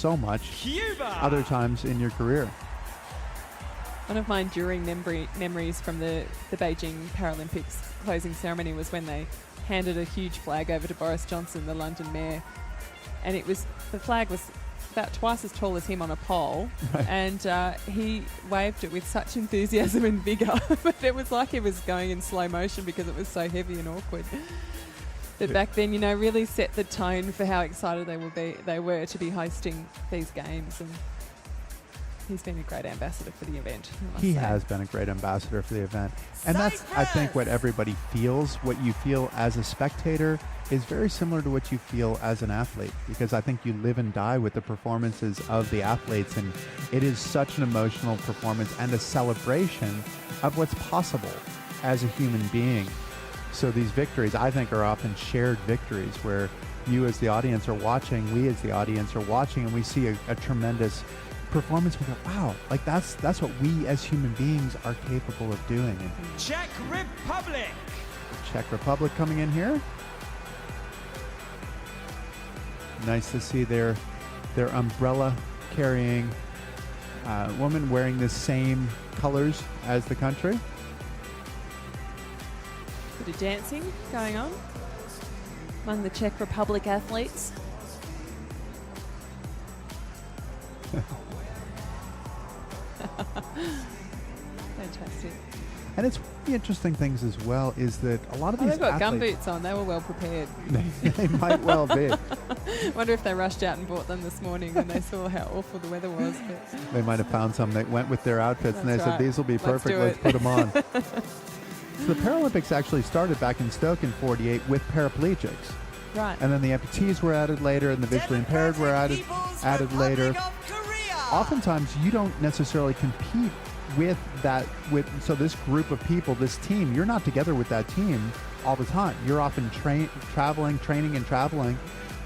so much other times in your career. One of my enduring memories from the Beijing Paralympics closing ceremony was when they handed a huge flag over to Boris Johnson, the London mayor, and the flag was about twice as tall as him on a pole, right. And he waved it with such enthusiasm and vigour, but it was like it was going in slow motion because it was so heavy and awkward. But back then, really set the tone for how excited they were to be hosting these games, and he's been a great ambassador for the event. He has been a great ambassador for the event. And that's, I think, what everybody feels. What you feel as a spectator is very similar to what you feel as an athlete, because I think you live and die with the performances of the athletes, and it is such an emotional performance and a celebration of what's possible as a human being. So these victories, I think, are often shared victories where you as the audience are watching, we as the audience are watching, and we see a tremendous performance. We go, wow, like that's what we as human beings are capable of doing. And Czech Republic. Czech Republic coming in here. Nice to see their umbrella carrying woman wearing the same colors as the country. Bit of dancing going on among the Czech Republic athletes. Fantastic. And it's one of the interesting things as well is that a lot of these they've got athletes, gumboots on. They were well prepared. they might well be. Wonder if they rushed out and bought them this morning when they saw how awful the weather was. But They might have found some that went with their outfits, and they That's said, right. these will be perfect, let's put them on. So the Paralympics actually started back in Stoke in 48 with paraplegics. Right. And then the amputees were added later, and the visually impaired were added later. Oftentimes, you don't necessarily compete with so this group of people, this team, you're not together with that team all the time. You're often training and traveling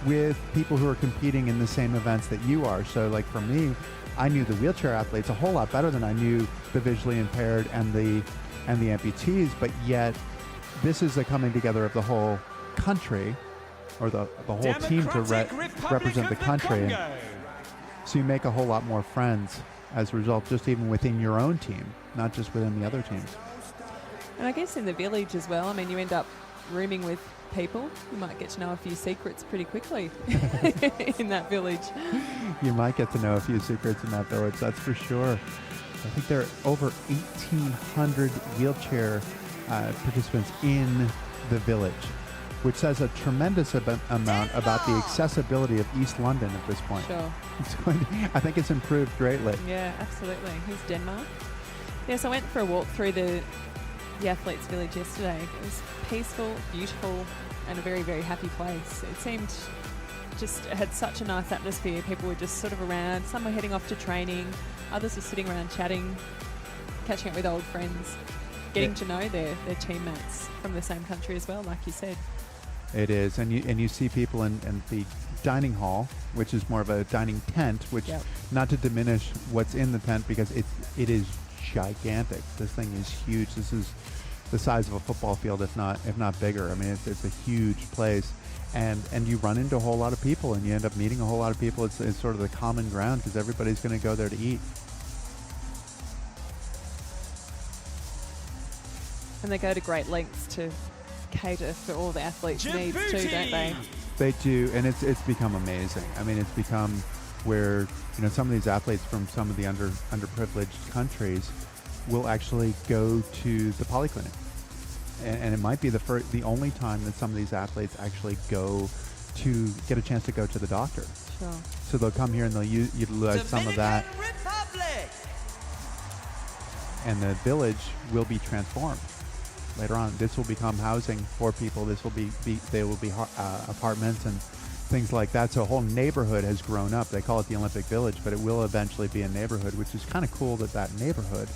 with people who are competing in the same events that you are. So like for me, I knew the wheelchair athletes a whole lot better than I knew the visually impaired and the amputees, but yet this is a coming together of the whole country, or the whole team to represent the country. And so you make a whole lot more friends as a result, just even within your own team, not just within the other teams. And I guess in the village as well, I mean, you end up rooming with people. You might get to know a few secrets pretty quickly in that village. You might get to know a few secrets in that village, that's for sure. I think there are over 1,800 wheelchair participants in the village, which says a tremendous amount about the accessibility of East London at this point. Sure. I think it's improved greatly. Yeah, absolutely. Here's Denmark. Yes, I went for a walk through the athletes' village yesterday. It was peaceful, beautiful, and a very, very happy place. It seemed it had such a nice atmosphere. People were just sort of around. Some were heading off to training. Others were sitting around chatting, catching up with old friends, getting to know their teammates from the same country as well, like you said. It is, and you see people in the dining hall, which is more of a dining tent, which not to diminish what's in the tent, because it is gigantic. This thing is huge. This is the size of a football field, if not bigger. I mean, it's a huge place, and you run into a whole lot of people, and you end up meeting a whole lot of people. It's sort of the common ground because everybody's going to go there to eat. And they go to great lengths to cater for all the athletes' needs too, don't they? They do, and it's become amazing. I mean, it's become where some of these athletes from some of the underprivileged countries will actually go to the polyclinic, and it might be the only time that some of these athletes actually go to get a chance to go to the doctor. Sure. So they'll come here and they'll utilize some of that, and the village will be transformed. Later on, this will become housing for people. This will be apartments and things like that. So a whole neighborhood has grown up. They call it the Olympic Village, but it will eventually be a neighborhood, which is kind of cool that neighborhood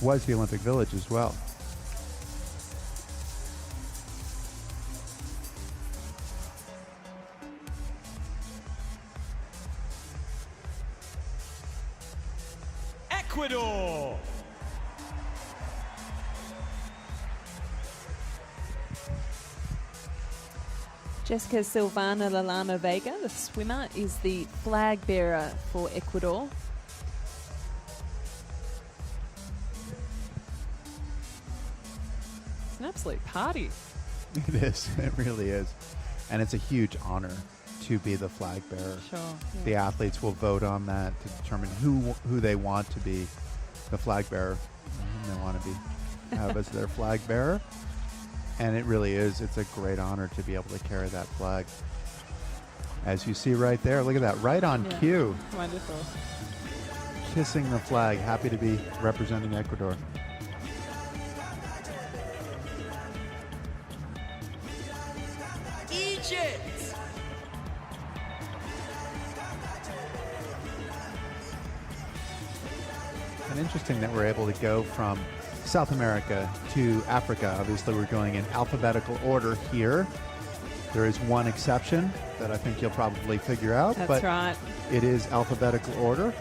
was the Olympic Village as well. Ecuador. Jessica Silvana Lalana Vega, the swimmer, is the flag bearer for Ecuador. It's an absolute party. It is. It really is. And it's a huge honor to be the flag bearer. Sure. Yeah. The athletes will vote on that to determine who they want to be the flag bearer, whom they want to be have as their flag bearer. And it really is. It's a great honor to be able to carry that flag. As you see right there, look at that, right on cue. Wonderful. Kissing the flag, happy to be representing Ecuador. Egypt. And interesting that we're able to go from South America to Africa. Obviously, we're going in alphabetical order here. There is one exception that I think you'll probably figure out. That's but right. It is alphabetical order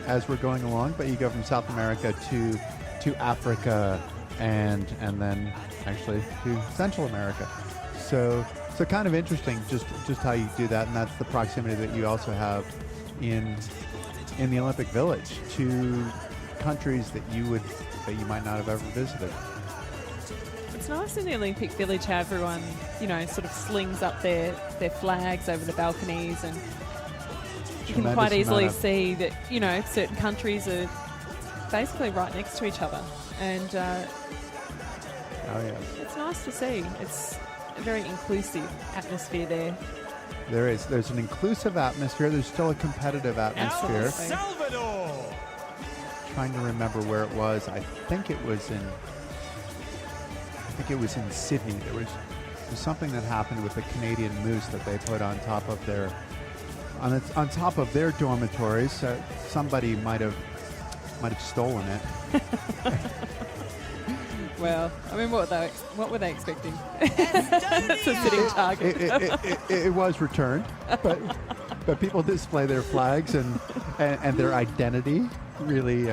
as we're going along. But you go from South America to Africa and then actually to Central America. So kind of interesting just how you do that, and that's the proximity that you also have in the Olympic Village to countries that you might not have ever visited. It's nice in the Olympic Village how everyone, sort of slings up their flags over the balconies, and you can quite easily see that, certain countries are basically right next to each other. And it's nice to see. It's a very inclusive atmosphere there. There's an inclusive atmosphere. There's still a competitive atmosphere. El Salvador. Trying to remember where it was. I think it was in Sydney. There was something that happened with the Canadian moose that they put on top of their dormitories. Somebody might have stolen it. Well, I mean, what were they expecting? It's a sitting target. It was returned, but people display their flags and their identity. Really,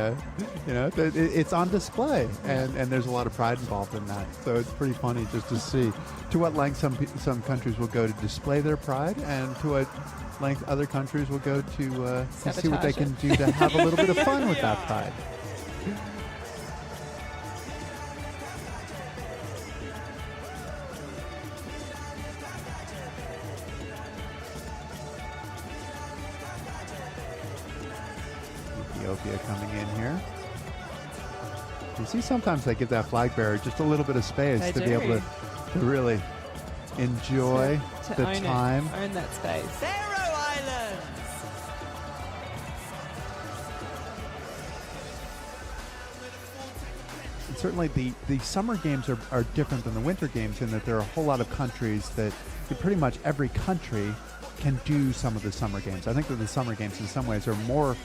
it's on display, and there's a lot of pride involved in that. So it's pretty funny just to see to what length some countries will go to display their pride, and to what length other countries will go to see what they can do to have a little bit of fun with that pride. Ethiopia coming in here. You see, sometimes they give that flag bearer just a little bit of space to be able to really enjoy the time. Own that space. Faroe Islands. And certainly the summer games are different than the winter games in that there are a whole lot of countries that pretty much every country can do some of the summer games. I think that the summer games in some ways are more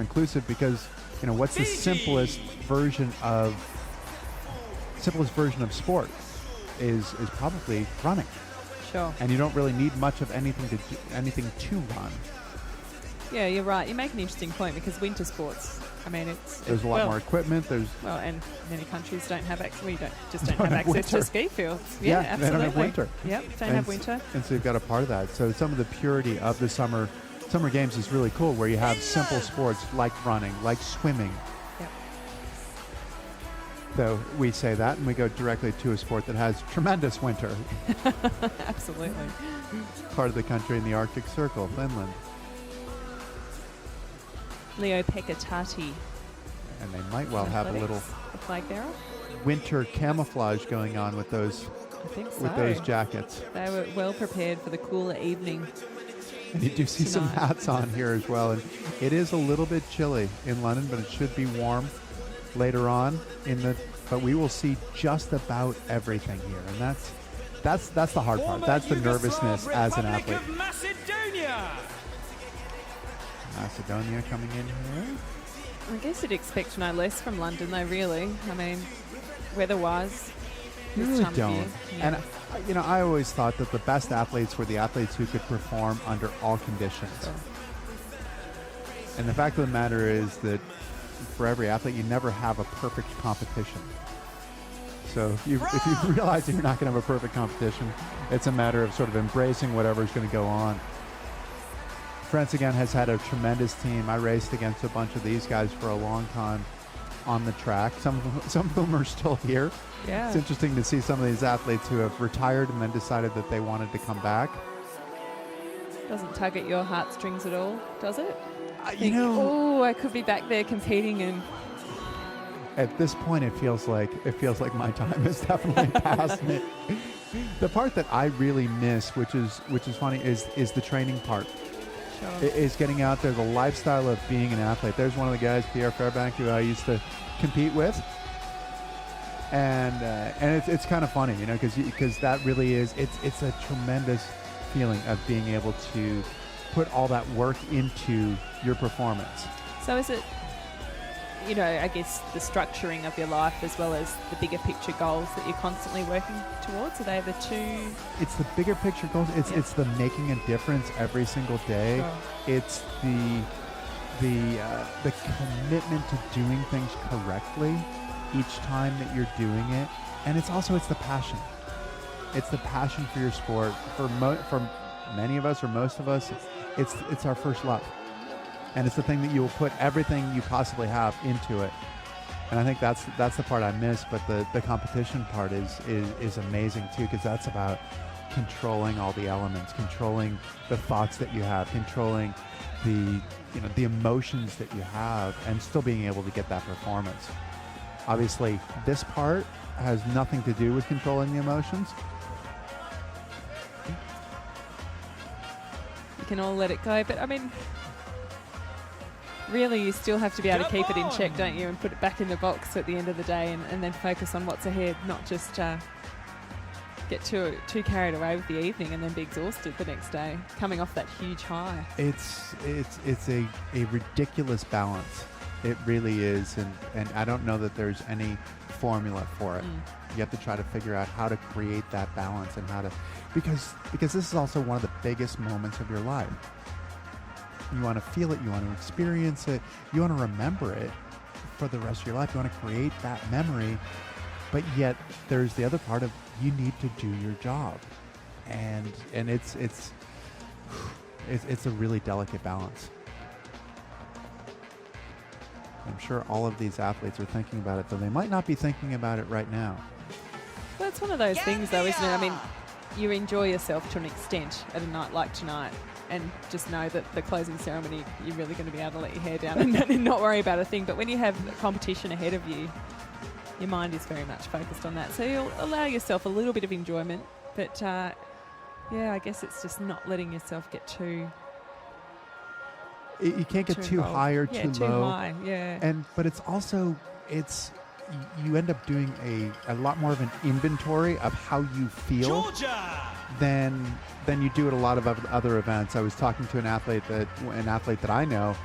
inclusive because what's the simplest version of sport is probably running. Sure. And you don't really need much of anything to run. Yeah, you're right. You make an interesting point because winter sports, there's a lot more equipment. And many countries don't have access. We don't have access to ski fields. Yeah, absolutely. They don't have winter. Yep, don't have winter. And so you've got a part of that. So some of the purity of the summer games is really cool, where you have simple sports like running, like swimming. Yep. So we say that, and we go directly to a sport that has tremendous winter. Absolutely. Part of the country in the Arctic Circle, Finland. Leo Pekatati. And they might well have a little the flag bearer. Winter camouflage going on with those jackets. They were well prepared for the cooler evening. And you do see some hats on here as well. And it is a little bit chilly in London, but it should be warm later on but we will see just about everything here. And that's the hard part. That's the nervousness as an athlete. Macedonia coming in here. I guess you'd expect no less from London though, really. Weather-wise. You really don't. Yeah. And, I always thought that the best athletes were the athletes who could perform under all conditions. Sure. And the fact of the matter is that for every athlete, you never have a perfect competition. So if you realize that you're not going to have a perfect competition, it's a matter of sort of embracing whatever's going to go on. France again has had a tremendous team. I raced against a bunch of these guys for a long time on the track. Some of them are still here. Yeah. It's interesting to see some of these athletes who have retired and then decided that they wanted to come back. Doesn't tug at your heartstrings at all, does it? You I could be back there competing, and at this point it feels like my time has definitely passed me. The part that I really miss, which is funny, is the training part. sure. Is getting out there, the lifestyle of being an athlete. There's one of the guys, Pierre Fairbank, who I used to compete with, and it's kind of funny, because that really is it's a tremendous feeling of being able to put all that work into your performance. So is it, I guess the structuring of your life as well as the bigger picture goals that you're constantly working towards? Are they the two? It's the bigger picture goals. It's the making a difference every single day. Sure. It's the commitment to doing things correctly each time that you're doing it, and it's the passion. It's the passion for your sport. For many of us, or most of us, it's our first love. And it's the thing that you will put everything you possibly have into it. And I think that's the part I miss, but the competition part is amazing too, because that's about controlling all the elements, controlling the thoughts that you have, controlling the emotions that you have, and still being able to get that performance. Obviously, this part has nothing to do with controlling the emotions. You can all let it go, but I mean, really, you still have to be able to keep it in check, don't you, and put it back in the box at the end of the day, and then focus on what's ahead, not just get too carried away with the evening and then be exhausted the next day, coming off that huge high. It's a ridiculous balance. It really is, and I don't know that there's any formula for it. You have to try to figure out how to create that balance and how to, because this is also one of the biggest moments of your life. You want to feel it, you want to experience it, you want to remember it for the rest of your life. You want to create that memory, but yet there's the other part of you need to do your job, and it's a really delicate balance. I'm sure all of these athletes are thinking about it, though they might not be thinking about it right now. Well, it's one of those things, though, isn't it? I mean, you enjoy yourself to an extent at a night like tonight, and just know that the closing ceremony, you're really going to be able to let your hair down and not worry about a thing. But when you have a competition ahead of you, your mind is very much focused on that. So you'll allow yourself a little bit of enjoyment, but I guess it's just not letting yourself get too... You can't get too high or too low. Too high, yeah. But it's also, you end up doing a lot more of an inventory of how you feel than you do at a lot of other events. I was talking to an athlete that I know,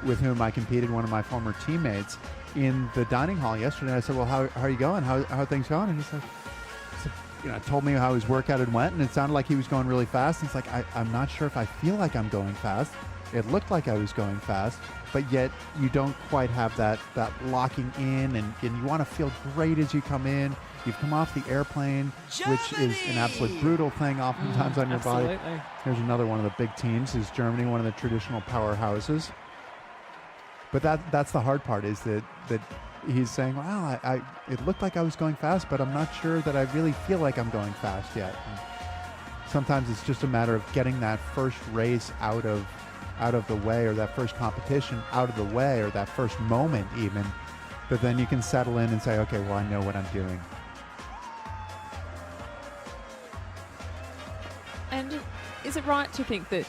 with whom I competed, one of my former teammates, in the dining hall yesterday. I said, "Well, how are you going? How are things going?" And he said, told me how his workout had went, and it sounded like he was going really fast. And it's like, I'm not sure if I feel like I'm going fast. It looked like I was going fast, but yet you don't quite have that locking in, and you want to feel great as you come in. You've come off the airplane, which is an absolute brutal thing oftentimes on your body. Here's another one of the big teams, is Germany, one of the traditional powerhouses. But that's the hard part, is that he's saying, well, it looked like I was going fast, but I'm not sure that I really feel like I'm going fast yet. And sometimes it's just a matter of getting that first race out of the way, or that first competition out of the way, or that first moment even, but then you can settle in and say, okay, well, I know what I'm doing. And is it right to think that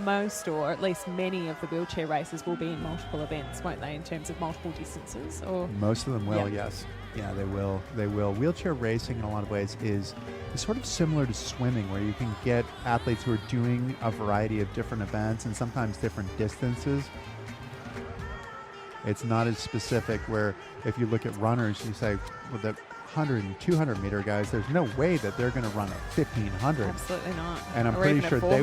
most, or at least many, of the wheelchair races will be in multiple events, won't they, in terms of multiple distances? Or most of them will, yes. Yeah, they will. Wheelchair racing in a lot of ways is sort of similar to swimming, where you can get athletes who are doing a variety of different events and sometimes different distances. It's not as specific, where if you look at runners, you say, well, the 100 and 200 meter guys, there's no way that they're going to run a 1500. Absolutely not. And I'm or pretty even sure they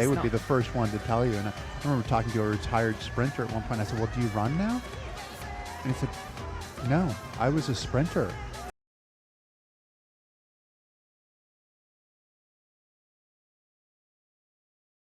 would not be the first one to tell you. And I remember talking to a retired sprinter at one point. I said, well, do you run now? And he said, No, I was a sprinter.